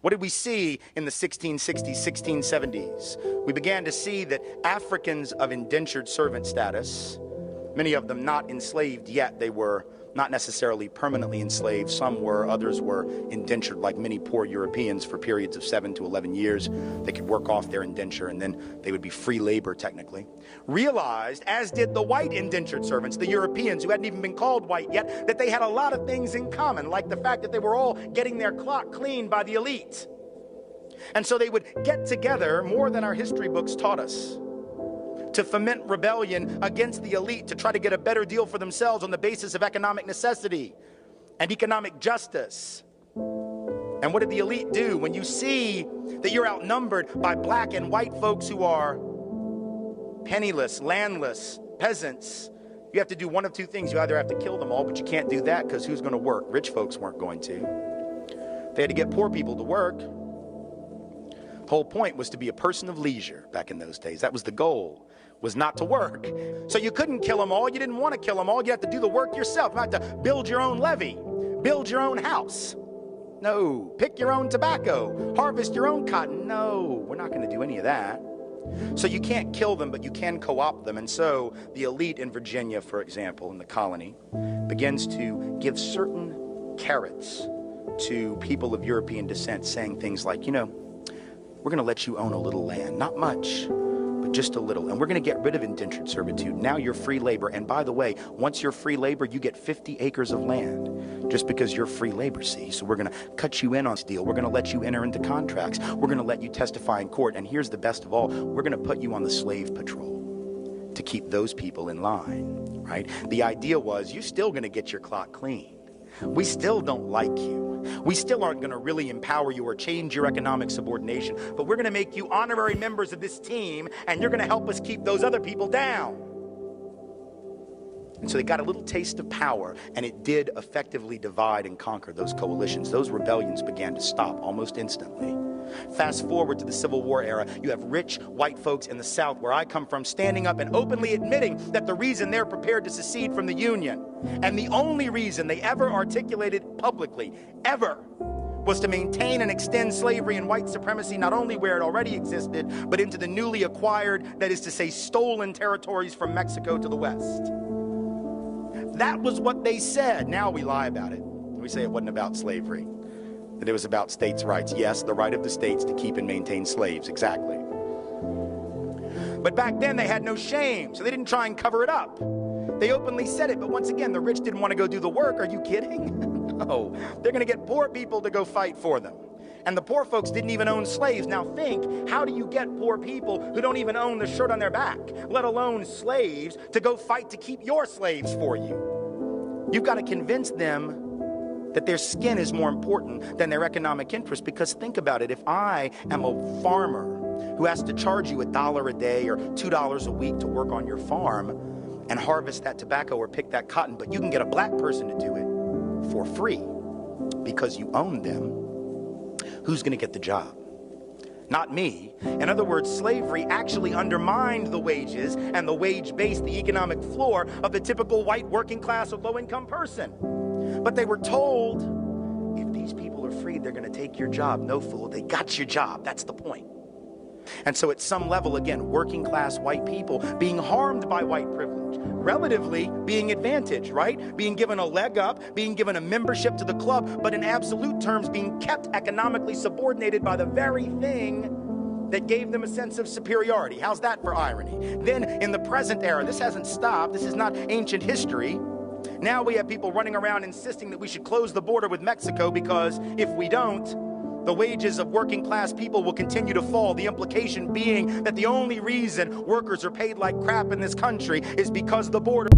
What did we see in the 1660s, 1670s? We began to see that Africans of indentured servant status, many of them not enslaved yet, they were not necessarily permanently enslaved. Some were, others were indentured like many poor Europeans for periods of 7 to 11 years. They could work off their indenture and then they would be free labor technically. Realized, as did the white indentured servants, the Europeans who hadn't even been called white yet, that they had a lot of things in common, like the fact that they were all getting their clock cleaned by the elite. And so they would get together more than our history books taught us, to foment rebellion against the elite, to try to get a better deal for themselves on the basis of economic necessity and economic justice. And what did the elite do? When you see that you're outnumbered by black and white folks who are penniless, landless, peasants, you have to do one of two things. You either have to kill them all, but you can't do that because who's going to work? Rich folks weren't going to. They had to get poor people to work. The whole point was to be a person of leisure back in those days. That was the goal, was not to work. So you couldn't kill them all. You didn't want to kill them all. You had to do the work yourself. You had to build your own levee, build your own house. No. Pick your own tobacco, harvest your own cotton. No, we're not going to do any of that. So you can't kill them, but you can co-opt them. And so the elite in Virginia, for example, in the colony, begins to give certain carrots to people of European descent, saying things like, you know, we're going to let you own a little land, not much, but just a little. And we're going to get rid of indentured servitude. Now you're free labor. And by the way, once you're free labor, you get 50 acres of land just because you're free labor, see? So we're going to cut you in on this deal. We're going to let you enter into contracts. We're going to let you testify in court. And here's the best of all, we're going to put you on the slave patrol to keep those people in line, right? The idea was you're still going to get your clock clean. We still don't like you. We still aren't going to really empower you or change your economic subordination, but we're going to make you honorary members of this team, and you're going to help us keep those other people down. And so they got a little taste of power, and it did effectively divide and conquer those coalitions. Those rebellions began to stop almost instantly. Fast forward to the Civil War era, you have rich white folks in the South, where I come from, standing up and openly admitting that the reason they're prepared to secede from the Union, and the only reason they ever articulated publicly, ever, was to maintain and extend slavery and white supremacy, not only where it already existed, but into the newly acquired, that is to say, stolen territories from Mexico to the West. That was what they said. Now we lie about it. We say it wasn't about slavery, that it was about states' rights. Yes, the right of the states to keep and maintain slaves, exactly. But back then they had no shame, so they didn't try and cover it up. They openly said it, but once again, the rich didn't want to go do the work. Are you kidding? No, they're going to get poor people to go fight for them. And the poor folks didn't even own slaves. Now think, how do you get poor people who don't even own the shirt on their back, let alone slaves, to go fight to keep your slaves for you? You've got to convince them that their skin is more important than their economic interest. Because think about it, if I am a farmer who has to charge you $1 a day or $2 a week to work on your farm and harvest that tobacco or pick that cotton, but you can get a black person to do it for free because you own them, who's going to get the job? Not me. In other words, slavery actually undermined the wages and the wage base, the economic floor of the typical white working class or low-income person. But they were told, if these people are freed, they're going to take your job. No, fool, they got your job. That's the point. And so at some level, again, working class white people being harmed by white privilege, relatively being advantaged, right? Being given a leg up, being given a membership to the club, but in absolute terms being kept economically subordinated by the very thing that gave them a sense of superiority. How's that for irony? Then in the present era, this hasn't stopped. This is not ancient history. Now we have people running around insisting that we should close the border with Mexico because if we don't, the wages of working class people will continue to fall. The implication being that the only reason workers are paid like crap in this country is because the border...